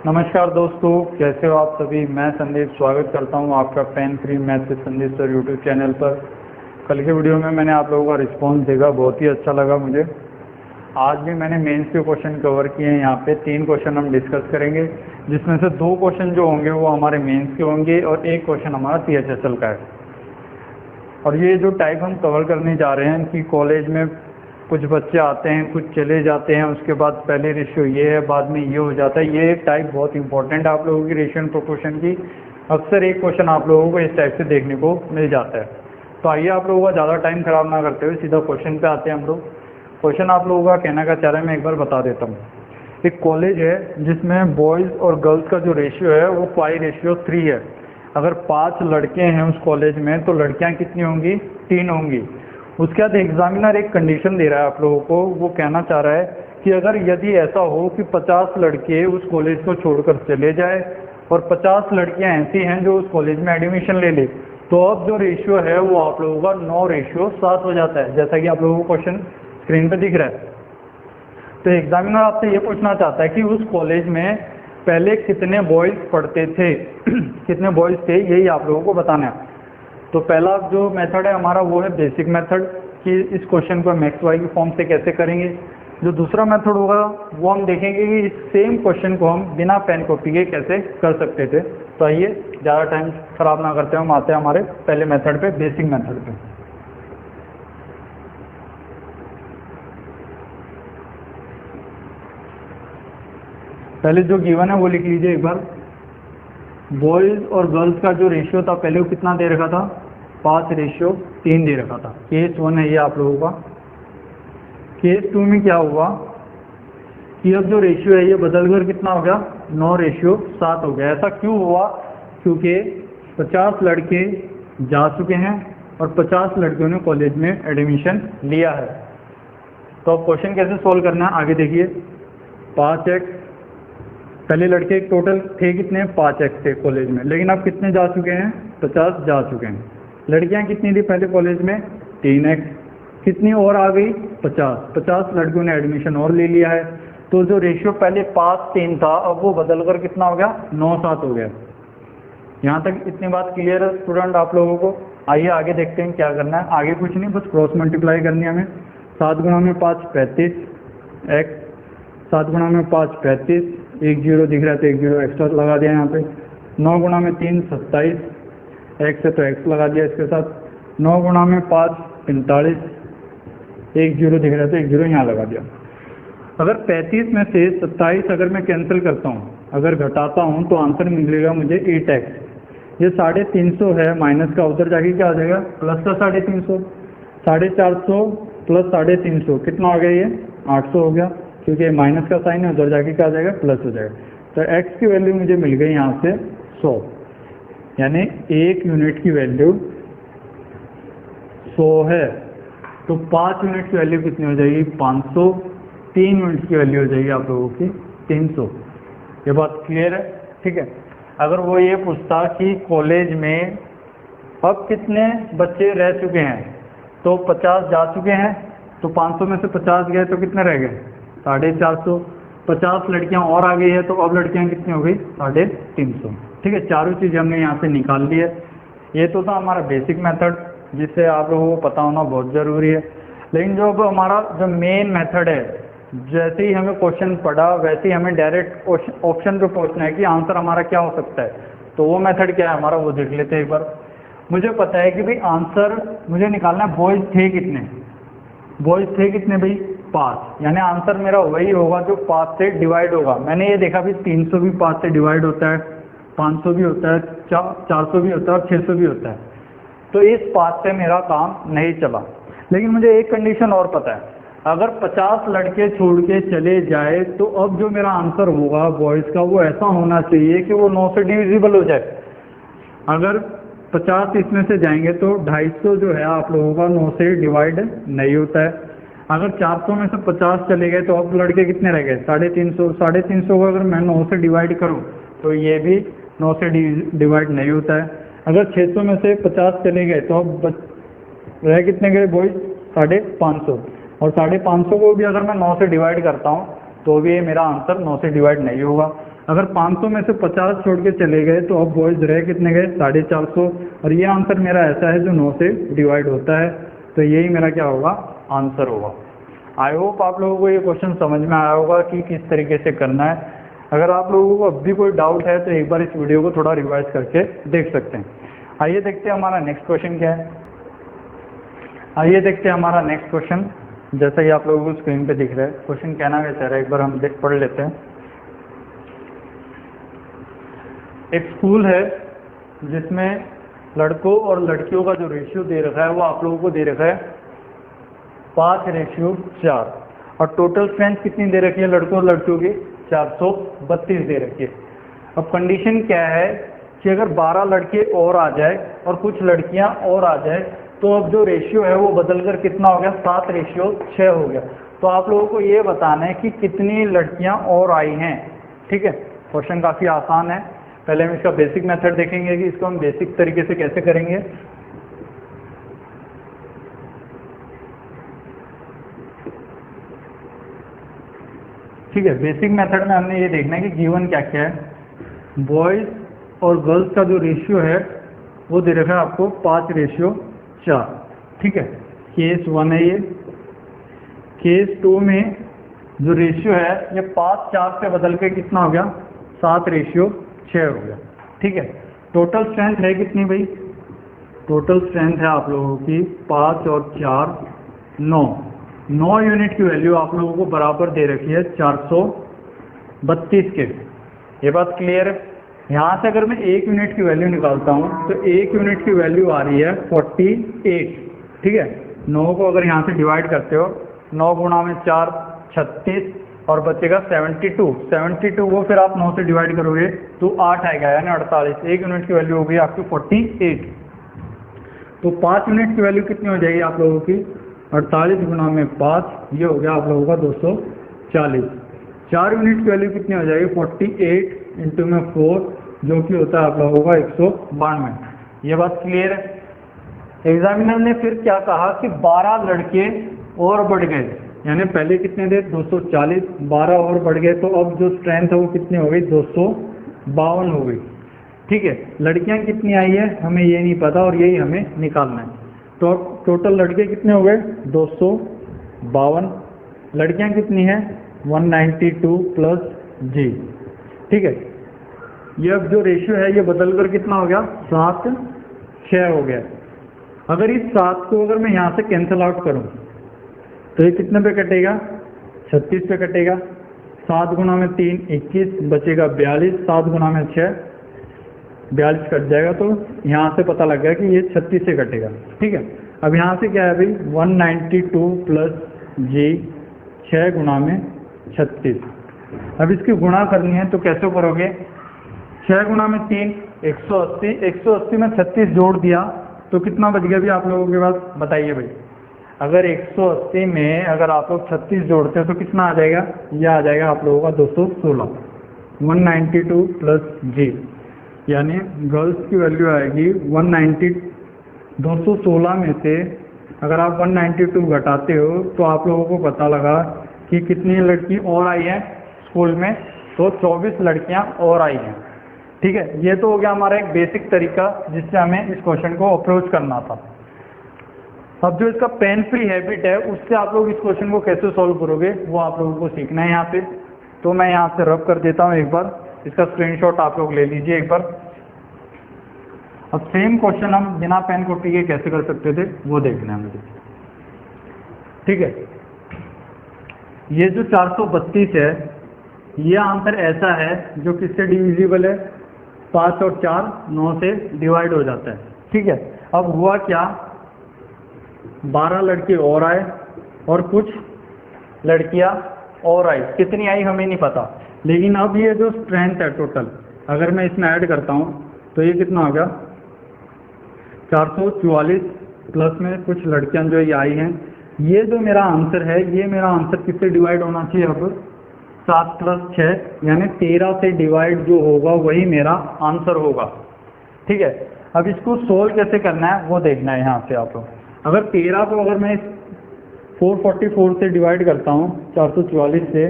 नमस्कार दोस्तों, कैसे हो आप सभी। मैं संदीप स्वागत करता हूं आपका पेन फ्री मैथ से संदीप सर यूट्यूब चैनल पर। कल के वीडियो में मैंने आप लोगों का रिस्पांस देखा, बहुत ही अच्छा लगा मुझे। आज भी मैंने मेंस के क्वेश्चन कवर किए हैं। यहाँ पे 3 क्वेश्चन हम डिस्कस करेंगे, जिसमें से 2 क्वेश्चन जो होंगे वो हमारे मेंस के होंगे और 1 क्वेश्चन हमारा CHSL का है। और ये जो टाइप हम कवर करने जा रहे हैं कि कॉलेज में कुछ बच्चे आते हैं, कुछ चले जाते हैं, उसके बाद पहले रेशियो ये है, बाद में ये हो जाता है। ये एक टाइप बहुत इंपॉर्टेंट है आप लोगों की रेशियो एंड प्रोपोर्शन की। अक्सर एक क्वेश्चन आप लोगों को इस टाइप से देखने को मिल जाता है। तो आइए आप लोगों का ज़्यादा टाइम खराब ना करते हुए सीधा क्वेश्चन पे आते हैं हम लोग। क्वेश्चन आप लोगों का कहना का चाह रहा है, मैं एक बार बता देता हूँ। एक कॉलेज है जिसमें बॉयज़ और गर्ल्स का जो रेशियो है वो 5:3 है। अगर 5 लड़के हैं उस कॉलेज में तो लड़कियाँ कितनी होंगी? 3 होंगी। उसके बाद एग्जामिनर एक कंडीशन दे रहा है आप लोगों को। वो कहना चाह रहा है कि अगर यदि ऐसा हो कि 50 लड़के उस कॉलेज को छोड़कर चले जाए और 50 लड़कियां ऐसी हैं जो उस कॉलेज में एडमिशन ले ले, तो अब जो रेशियो है वो आप लोगों का 9:7 हो जाता है, जैसा कि आप लोगों को क्वेश्चन स्क्रीन पे दिख रहा है। तो एग्जामिनर आपसे ये पूछना चाहता है कि उस कॉलेज में पहले कितने बॉयज़ पढ़ते थे कितने बॉयज़ थे, यही आप लोगों को बताना है। तो पहला जो मेथड है हमारा वो है बेसिक मेथड कि इस क्वेश्चन को हम एक्स वाई की फॉर्म से कैसे करेंगे। जो दूसरा मेथड होगा वो हम देखेंगे कि इस सेम क्वेश्चन को हम बिना पेन कॉपी के कैसे कर सकते थे। तो आइए ज़्यादा टाइम खराब ना करते हैं, हम आते हैं हमारे पहले मेथड पे, बेसिक मेथड पे। पहले जो गिवन है वो लिख लीजिए एक बार। बॉयज़ और गर्ल्स का जो रेशियो था पहले वो कितना दे रखा था? 5:3 दे रखा था। केस 1 है ये आप लोगों का। केस 2 में क्या हुआ कि अब जो रेशियो है ये बदलकर कितना हो गया? 9:7 हो गया। ऐसा क्यों हुआ? क्योंकि 50 लड़के जा चुके हैं और 50 लड़कियों ने कॉलेज में एडमिशन लिया है। तो अब क्वेश्चन कैसे सोल्व करना है आगे देखिए। 5x, पहले लड़के टोटल थे कितने? 5x थे कॉलेज में, लेकिन अब कितने जा चुके हैं? 50 जा चुके हैं। लड़कियां कितनी थी पहले कॉलेज में? 3x। कितनी और आ गई? 50 लड़कियों ने एडमिशन और ले लिया है। तो जो रेशियो पहले 5:3 था अब वो बदलकर कितना हो गया? 9:7 हो गया। यहाँ तक इतनी बात क्लियर है स्टूडेंट आप लोगों को? आइए आगे देखते हैं क्या करना है। आगे कुछ नहीं, बस क्रॉस मल्टीप्लाई करनी है हमें। 7 गुणा में 5 35 x, 7 गुणा में 5 35, 1 0 दिख रहा है तो 1 0 एक्स्ट्रा लगा दिया यहाँ पे। 9 गुणा में 3 27, x है तो x लगा दिया इसके साथ। 9 गुणा में 5 45, 1 0 दिख रहा है तो 1 0 यहाँ लगा दिया। अगर 35 में से 27 अगर मैं कैंसिल करता हूँ, अगर घटाता हूँ तो आंसर मिलेगा मुझे 8x। ये 350 है, माइनस का उधर जाके क्या आ जाएगा? प्लस का 350। 450 प्लस 350 कितना हो गया? ये 800 हो गया, क्योंकि माइनस का साइन है, उधर जाके क्या आ जाएगा? प्लस हो जाएगा। तो x की वैल्यू मुझे मिल गई यहाँ से 100, यानी 1 यूनिट की वैल्यू 100 है। तो 5 यूनिट की वैल्यू कितनी हो जाएगी? 500। 3 यूनिट की वैल्यू हो जाएगी आप लोगों की 300। ये बात क्लियर है? ठीक है। अगर वो ये पूछता कि कॉलेज में अब कितने बच्चे रह चुके हैं, तो 50 जा चुके हैं, तो 500 में से 50 गए तो कितने रह गए? 450। 50 लड़कियां और आ गई है तो अब लड़कियां कितनी हो गई? 350। ठीक है, चारों चीज़ हमने यहाँ से निकाल ली है। ये तो था हमारा बेसिक मेथड, जिससे आप लोगों को पता होना बहुत ज़रूरी है। लेकिन जो अब हमारा जो मेन मेथड है, जैसे ही हमें क्वेश्चन पढ़ा वैसे ही हमें डायरेक्ट ऑप्शन पे पहुँचना है कि आंसर हमारा क्या हो सकता है। तो वो मेथड क्या है हमारा, वो देख लेते हैं एक बार। मुझे पता है कि भाई आंसर मुझे निकालना है बॉयज़ थे कितने। बॉयज़ थे कितने भाई? 5, यानी आंसर मेरा वही होगा जो 5 से डिवाइड होगा। मैंने ये देखा भी 300 भी 5 से डिवाइड होता है, 500 भी होता है, 400 भी होता है और 600 भी होता है। तो इस 5 से मेरा काम नहीं चला। लेकिन मुझे एक कंडीशन और पता है, अगर 50 लड़के छोड़ के चले जाए तो अब जो मेरा आंसर होगा बॉयज़ का वो ऐसा होना चाहिए कि वो 9 से डिविजिबल हो जाए। अगर 50 इसमें से जाएंगे तो 250 जो है आप लोगों का 9 से डिवाइड नहीं होता है। अगर 400 में से 50 चले गए तो अब लड़के कितने रह गए? 350। 350 को अगर मैं 9 से डिवाइड करूं तो ये भी 9 से डिवाइड नहीं होता है। अगर 600 में से 50 चले गए तो अब रह कितने गए बॉयज़? 550। और 550 को भी अगर मैं 9 से डिवाइड करता हूँ तो भी ये मेरा आंसर 9 से डिवाइड नहीं होगा। अगर 500 में से 50 छोड़ के चले गए तो अब बॉयज़ रह कितने गए, 450। और ये आंसर मेरा ऐसा है जो 9 से डिवाइड होता है, तो यही मेरा क्या होगा, आंसर होगा। आई होप आप लोगों को ये क्वेश्चन समझ में आया होगा कि किस तरीके से करना है। अगर आप लोगों को अब भी कोई डाउट है तो एक बार इस वीडियो को थोड़ा रिवाइज करके देख सकते हैं। आइए देखते हैं हमारा नेक्स्ट क्वेश्चन क्या है। आइए देखते हैं हमारा नेक्स्ट क्वेश्चन, जैसा कि आप लोगों को स्क्रीन पे दिख रहा है। क्वेश्चन कहना कैसा है, एक बार हम पढ़ लेते हैं। एक स्कूल है जिसमें लड़कों और लड़कियों का जो रेशियो दे रखा है वो आप लोगों को दे रखा है 5:4, और टोटल स्ट्रेंथ कितनी दे रखी है लड़कों और लड़कियों की, 432 दे रखी है। अब कंडीशन क्या है कि अगर 12 लड़के और आ जाए और कुछ लड़कियां और आ जाए तो अब जो रेशियो है वो बदलकर कितना हो गया, 7:6 हो गया। तो आप लोगों को ये बताना है कि कितनी लड़कियां और आई हैं। ठीक है, क्वेश्चन काफ़ी आसान है। पहले हम इसका बेसिक मेथड देखेंगे कि इसको हम बेसिक तरीके से कैसे करेंगे। ठीक है, बेसिक मेथड में हमने ये देखना है कि गिवन क्या क्या है। बॉयज़ और गर्ल्स का जो रेशियो है वो दे रखा है आपको 5:4। ठीक है, केस 1 है ये। केस 2 में जो रेशियो है ये 5:4 से बदल के कितना हो गया, 7:6 हो गया। ठीक है, टोटल स्ट्रेंथ है कितनी भाई, टोटल स्ट्रेंथ है आप लोगों की 5 और 4 9 यूनिट की वैल्यू आप लोगों को बराबर दे रखी है 432 के। ये बात क्लियर है। यहाँ से अगर मैं 1 यूनिट की वैल्यू निकालता हूँ तो 1 यूनिट की वैल्यू आ रही है 48। ठीक है, 9 को अगर यहाँ से डिवाइड करते हो, 9 गुणा में 4 36 और बचेगा 72 को फिर आप 9 से डिवाइड करोगे तो 8 आएगा, यानी 48। 1 यूनिट की वैल्यू हो गई आपकी 48। तो 5 यूनिट की वैल्यू कितनी हो जाएगी आप लोगों की, 48 गुणा में 5, ये हो गया आप लोगों का 240। 4 यूनिट की वैल्यू कितनी हो जाएगी, 48 इंटू में 4, जो कि होता है आप लोगों का 192। ये बात क्लियर है। एग्जामिनर ने फिर क्या कहा कि 12 लड़के और बढ़ गए, यानी पहले कितने थे 240, 12 और बढ़ गए तो अब जो स्ट्रेंथ है वो कितनी हो गई, 252 हो गई। ठीक है, लड़कियां कितनी आई है हमें ये नहीं पता और यही हमें निकालना है। तो टोटल लड़के कितने हो गए, 252। लड़कियां कितनी हैं, 192 प्लस जी। ठीक है, ये अब जो रेशियो है ये बदलकर कितना हो गया, 7:6 हो गया। अगर इस 7 को अगर मैं यहाँ से कैंसिल आउट करूँ तो ये कितने पे कटेगा, 36 पे कटेगा। 7 गुणा में 3 21, बचेगा 42। 7 गुणा में 6 42 कट जाएगा, तो यहाँ से पता लग गया कि ये 36 से कटेगा। ठीक है, अब यहाँ से क्या है भाई, 192 प्लस जी, 6 गुणा में 36। अब इसकी गुणा करनी है तो कैसे करोगे, 6 गुणा में 3 180, 180 में 36 जोड़ दिया तो कितना बच गया भी आप लोगों के पास, बताइए भाई। अगर 180 में अगर आप लोग 36 जोड़ते हैं तो कितना आ जाएगा, यह आ जाएगा आप लोगों का 216। 192 प्लस जी, यानी गर्ल्स की वैल्यू आएगी 216 में से अगर आप 192 घटाते हो तो आप लोगों को पता लगा कि कितनी लड़की और आई है स्कूल में, तो 24 लड़कियां और आई हैं। ठीक है, ये तो हो गया हमारा एक बेसिक तरीका जिससे हमें इस क्वेश्चन को अप्रोच करना था। अब जो इसका पेन फ्री हैबिट है उससे आप लोग इस क्वेश्चन को कैसे सॉल्व करोगे वो आप लोगों को सीखना है यहाँ पे। तो मैं यहाँ से रब कर देता हूँ एक बार, इसका स्क्रीनशॉट आप लोग ले लीजिए एक बार। अब सेम क्वेश्चन हम बिना पेन कॉपी के कैसे कर सकते थे वो देखना है मुझे। ठीक है, ये जो 432 है ये आंसर ऐसा है जो किससे डिविजिबल है, 5 और 4 9 से डिवाइड हो जाता है। ठीक है, अब हुआ क्या, 12 लड़के और आए और कुछ लड़कियां और आई, कितनी आई हमें नहीं पता, लेकिन अब ये जो स्ट्रेंथ है टोटल अगर मैं इसमें ऐड करता हूँ तो ये कितना हो गया, 444 प्लस में कुछ लड़कियां जो ये आई हैं। ये जो मेरा आंसर है ये मेरा आंसर किससे डिवाइड होना चाहिए, अब 7 + 6 यानी 13 से डिवाइड जो होगा वही मेरा आंसर होगा। ठीक है, अब इसको सोल्व कैसे करना है वो देखना है यहाँ से आप लोग। अगर 13 को अगर मैं 444 से डिवाइड करता हूँ 444 से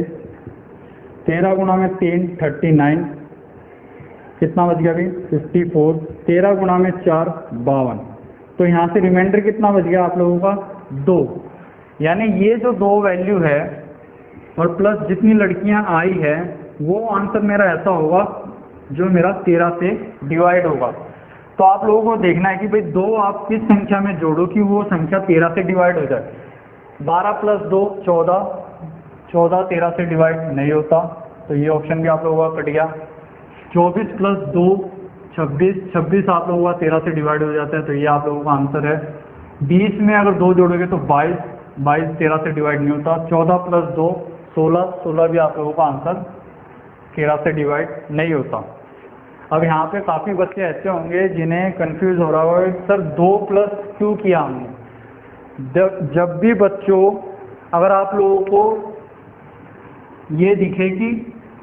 13 गुणा में 3 39, कितना बच गया अभी 54, 13 गुणा में 4 52। तो यहाँ से रिमाइंडर कितना बच गया आप लोगों का 2। यानी ये जो 2 वैल्यू है और प्लस जितनी लड़कियां आई है वो आंसर मेरा ऐसा होगा जो मेरा 13 से डिवाइड होगा। तो आप लोगों को देखना है कि भाई 2 आप किस संख्या में जोड़ो कि वो संख्या 13 से डिवाइड हो जाए। 12 + 2 14, 14 13 से डिवाइड नहीं होता, तो ये ऑप्शन भी आप लोगों का कट गया। 24 + 2 26, 26 आप लोगों का 13 से डिवाइड हो जाता है, तो ये आप लोगों का आंसर है। 20 में अगर 2 जोड़ोगे तो 22, 22 13 से डिवाइड नहीं होता। 14 + 2 16, 16 भी आप लोगों का आंसर 13 से डिवाइड नहीं होता। अब यहाँ पे काफ़ी बच्चे ऐसे होंगे जिन्हें कंफ्यूज हो रहा होगा सर 2 + क्यों किया हमने। जब भी बच्चों अगर आप लोगों को ये दिखे कि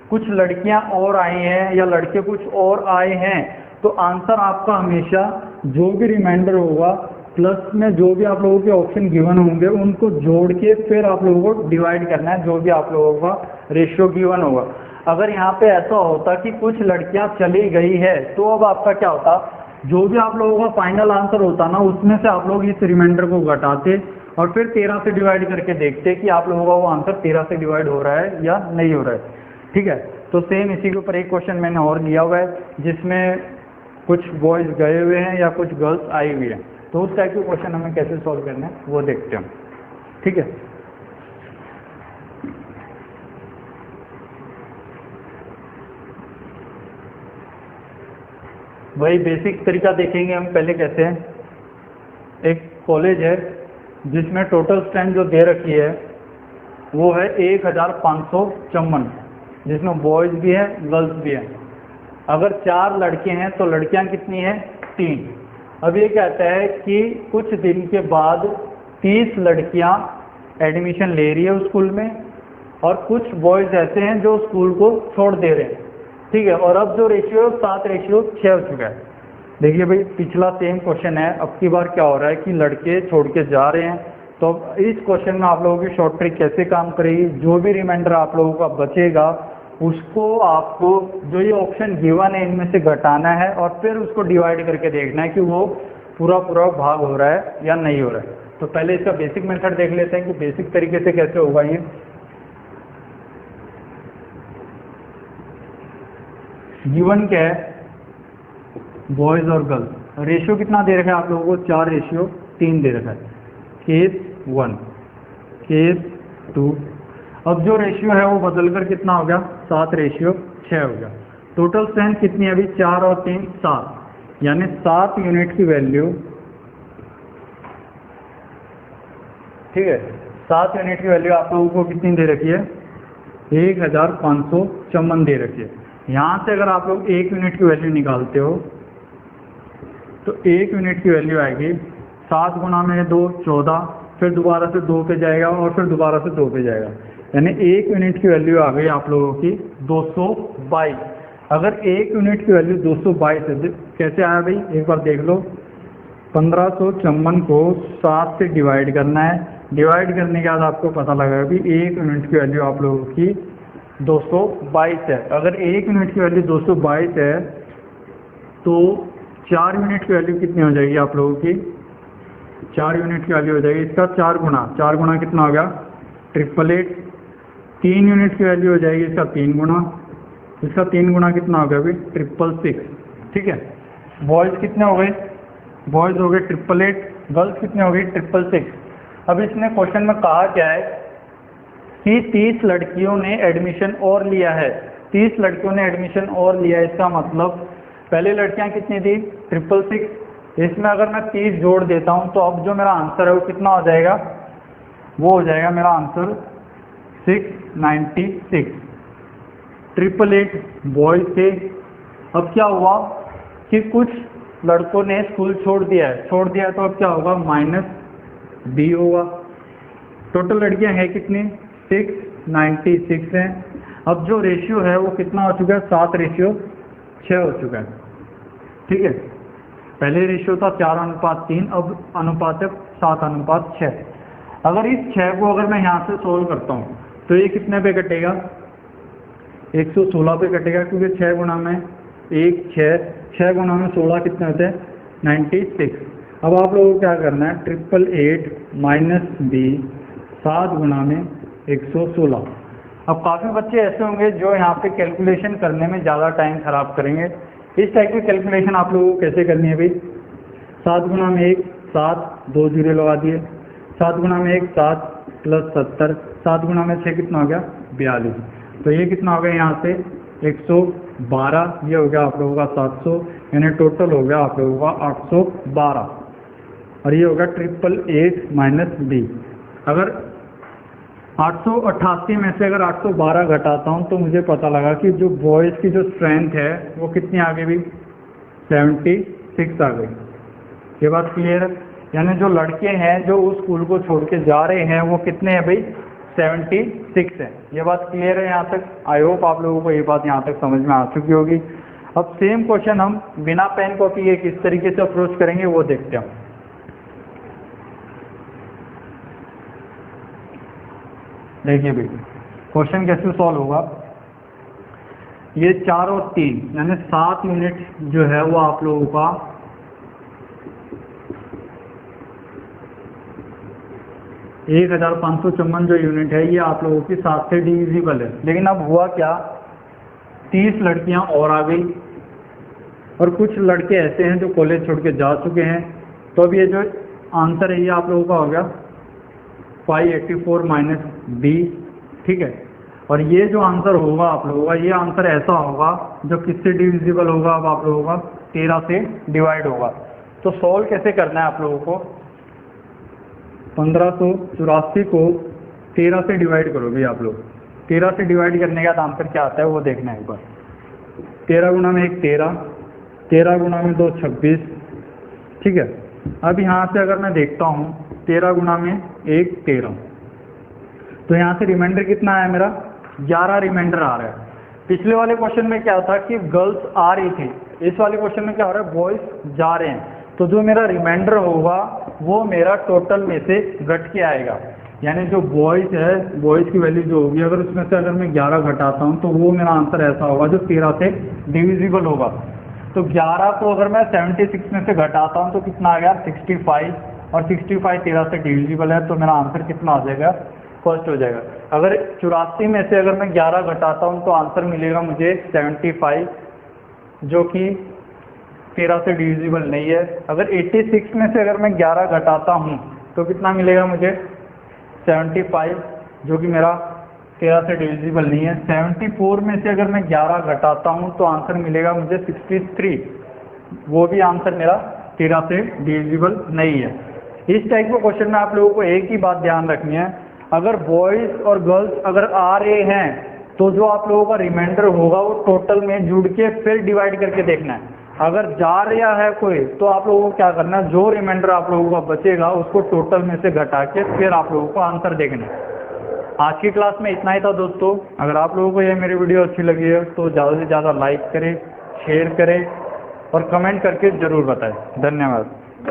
कुछ लड़कियां और आई हैं या लड़के कुछ और आए हैं, तो आंसर आपका हमेशा जो भी रिमाइंडर होगा प्लस में जो भी आप लोगों के ऑप्शन गिवन होंगे उनको जोड़ के फिर आप लोगों को डिवाइड करना है, जो भी आप लोगों का रेशियो गिवन होगा। अगर यहाँ पे ऐसा होता कि कुछ लड़कियां चली गई है, तो अब आपका क्या होता, जो भी आप लोगों का फाइनल आंसर होता ना उसमें से आप लोग इस रिमाइंडर को घटाते और फिर 13 से डिवाइड करके देखते कि आप लोगों का वो आंसर 13 से डिवाइड हो रहा है या नहीं हो रहा है। ठीक है, तो सेम इसी के ऊपर एक क्वेश्चन मैंने और लिया हुआ है जिसमें कुछ बॉयज गए हुए हैं या कुछ गर्ल्स आई हुई हैं, तो उस टाइप के क्वेश्चन हमें कैसे सॉल्व करना है वो देखते हैं। ठीक है, वही बेसिक तरीका देखेंगे हम पहले कैसे हैं। एक कॉलेज है जिसमें टोटल स्ट्रेंथ जो दे रखी है वो है 1554, जिसमें बॉयज़ भी है गर्ल्स भी है। अगर 4 लड़के हैं तो लड़कियां कितनी हैं 3। अब ये कहता है कि कुछ दिन के बाद 30 लड़कियां एडमिशन ले रही है उस स्कूल में और कुछ बॉयज़ ऐसे हैं जो स्कूल को छोड़ दे रहे हैं। ठीक है, और अब जो रेशियो 7:6 हो चुका है। देखिए भाई पिछला सेम क्वेश्चन है, अब की बार क्या हो रहा है कि लड़के छोड़ के जा रहे हैं, तो इस क्वेश्चन में आप लोगों की शॉर्ट ट्रिक कैसे काम करेगी, जो भी रिमाइंडर आप लोगों का बचेगा उसको आपको जो ये ऑप्शन गिवन है इनमें से घटाना है और फिर उसको डिवाइड करके देखना है कि वो पूरा भाग हो रहा है या नहीं हो रहा है। तो पहले इसका बेसिक मेथड देख लेते हैं कि बेसिक तरीके से कैसे होगा ये। गिवन क्या है, बॉयज़ और गर्ल्स, रेशियो कितना दे रखा है आप लोगों को, 4:3 दे रखा है। Case 1, case 2। अब जो रेशियो है वो बदलकर कितना हो गया 7:6 हो गया। टोटल स्ट्रेंथ कितनी है अभी 4 और 3 7, यानी 7 यूनिट की वैल्यू। ठीक है, 7 यूनिट की वैल्यू आप लोगों को कितनी दे रखी है 1554 दे रखी है। यहाँ से अगर आप लोग 1 यूनिट की वैल्यू निकालते हो तो 1 यूनिट की वैल्यू आएगी 7 गुणा में 2 14, फिर दोबारा से 2 पे जाएगा और फिर दोबारा से 2 पे जाएगा, यानी 1 यूनिट की वैल्यू आ गई आप लोगों की 222। अगर 1 यूनिट की वैल्यू 222 है, कैसे आया भाई एक बार देख लो। 1554 को 7 से डिवाइड करना है, डिवाइड करने के बाद आपको पता लगेगा कि 1 यूनिट की वैल्यू आप लोगों की 222 है। अगर 1 यूनिट की वैल्यू 222 है तो 4 यूनिट की वैल्यू कितनी हो जाएगी आप लोगों की, 4 यूनिट की वैल्यू हो जाएगी इसका 4 गुना कितना हो गया 888। 3 यूनिट की वैल्यू हो जाएगी इसका 3 गुना, इसका 3 गुना कितना हो गया अभी 666। ठीक है, बॉयज़ कितने हो गए, बॉयज़ हो गए 888, गर्ल्स कितने हो गई 666। अब इसने क्वेश्चन में कहा क्या है कि 30 लड़कियों ने एडमिशन और लिया है, 30 लड़कियों ने एडमिशन और लिया है। इसका मतलब पहले लड़कियां कितनी थी 666, इसमें अगर मैं 30 जोड़ देता हूं तो अब जो मेरा आंसर है वो कितना हो जाएगा, वो हो जाएगा मेरा आंसर 696। 888 बॉयज थे। अब क्या हुआ कि कुछ लड़कों ने स्कूल छोड़ दिया है, तो अब क्या होगा -B होगा। टोटल लड़कियां हैं कितनी 696 हैं। अब जो रेशियो है वो कितना हो चुका है 7:6 हो चुका है। ठीक है, पहले रेशियो था 4:3, अब अनुपात है 7:6। अगर इस 6 को अगर मैं यहाँ से सोल्व करता हूँ तो ये कितने पे कटेगा, 116 पे कटेगा क्योंकि 6 गुना में 1 6, 6 गुना में 16 कितने होते हैं 96। अब आप लोगों को क्या करना है 888 माइनस बी 7 गुना में 116। अब काफ़ी बच्चे ऐसे होंगे जो यहाँ पे कैलकुलेशन करने में ज़्यादा टाइम खराब करेंगे। इस टाइप की कैलकुलेशन आप लोगों को कैसे करनी है भाई, 7 गुना में 1 7, 2 जीरो लगा दिए, 7 गुना में 1 7 प्लस 70, 7 गुना में 6 कितना हो गया 42। तो ये कितना हो गया यहाँ से 112, ये हो गया आप लोगों का 700, यानी टोटल हो गया आप लोगों का 812। और ये होगा 888 माइनस बी। अगर 888 में से अगर 812 घटाता हूँ तो मुझे पता लगा कि जो बॉयज़ की जो स्ट्रेंथ है वो कितनी आ गई भाई 76 आ गई। ये बात क्लियर है, यानी जो लड़के हैं जो उस स्कूल को छोड़ के जा रहे हैं वो कितने हैं भाई 76 है। ये बात क्लियर है यहाँ तक। आई होप आप लोगों को ये बात यहाँ तक समझ में आ चुकी होगी। अब सेम क्वेश्चन हम बिना पेन कॉपी के किस तरीके से अप्रोच करेंगे वो देखते हैं। देखिए भाई क्वेश्चन कैसे सॉल्व होगा, ये 4 और 3 यानी 7 यूनिट जो है वो आप लोगों का 1554 जो यूनिट है ये आप लोगों की 7 से डिविजिबल है। लेकिन अब हुआ क्या 30 लड़कियां और आ गई और कुछ लड़के ऐसे हैं जो कॉलेज छोड़ के जा चुके हैं। तो अब ये जो आंसर है ये आप लोगों का हो गया 584 माइनस बी, ठीक है। और ये जो आंसर होगा आप लोगों का, ये आंसर ऐसा होगा जो किससे डिविजिबल होगा, अब आप लोगों का 13 से डिवाइड होगा। तो सॉल्व कैसे करना है आप लोगों को, 1584 को 13 से डिवाइड करो भाई आप लोग। 13 से डिवाइड करने का आंसर क्या आता है वो देखना है एक बार। 13 गुना में 1 13, 13 गुना में 2 26, ठीक है। अब यहाँ से अगर मैं देखता हूँ 13 गुना में 1 13, तो यहाँ से रिमाइंडर कितना आया मेरा 11 रिमाइंडर आ रहा है। पिछले वाले क्वेश्चन में क्या था कि गर्ल्स आ रही थी, इस वाले क्वेश्चन में क्या हो रहा है बॉयज जा रहे हैं। तो जो मेरा रिमाइंडर होगा वो मेरा टोटल में से घट के आएगा, यानी जो बॉयज है बॉयज की वैल्यू जो होगी अगर उसमें से अगर मैं 11 घटाता हूँ तो वो मेरा आंसर ऐसा होगा जो 13 से डिविजिबल होगा। तो 11 को अगर मैं 76 में से घटाता हूँ तो कितना आ गया 65, और 65 13 से डिविजिबल है तो मेरा आंसर कितना आ जाएगा फर्स्ट हो जाएगा। अगर 84 में से अगर मैं 11 घटाता हूँ तो आंसर मिलेगा मुझे 75 जो कि 13 से डिविजिबल नहीं है। अगर 86 में से अगर मैं 11 घटाता हूँ तो कितना मिलेगा मुझे 75 जो कि मेरा 13 से डिविजिबल नहीं है। 74 में से अगर मैं 11 घटाता हूँ तो आंसर मिलेगा मुझे 63, वो भी आंसर मेरा 13 से डिविजिबल नहीं है। इस टाइप के क्वेश्चन में आप लोगों को एक ही बात ध्यान रखनी है, अगर बॉयज़ और गर्ल्स अगर आ रहे हैं तो जो आप लोगों का रिमाइंडर होगा वो टोटल में जुड़ के फिर डिवाइड करके देखना है। अगर जा रहा है कोई तो आप लोगों को क्या करना है, जो रिमाइंडर आप लोगों का बचेगा उसको टोटल में से घटा के फिर आप लोगों को आंसर देखना है। आज की क्लास में इतना ही था दोस्तों। अगर आप लोगों को ये मेरी वीडियो अच्छी लगी है तो ज़्यादा से ज़्यादा लाइक करें, शेयर करें और कमेंट करके ज़रूर बताएं। धन्यवाद।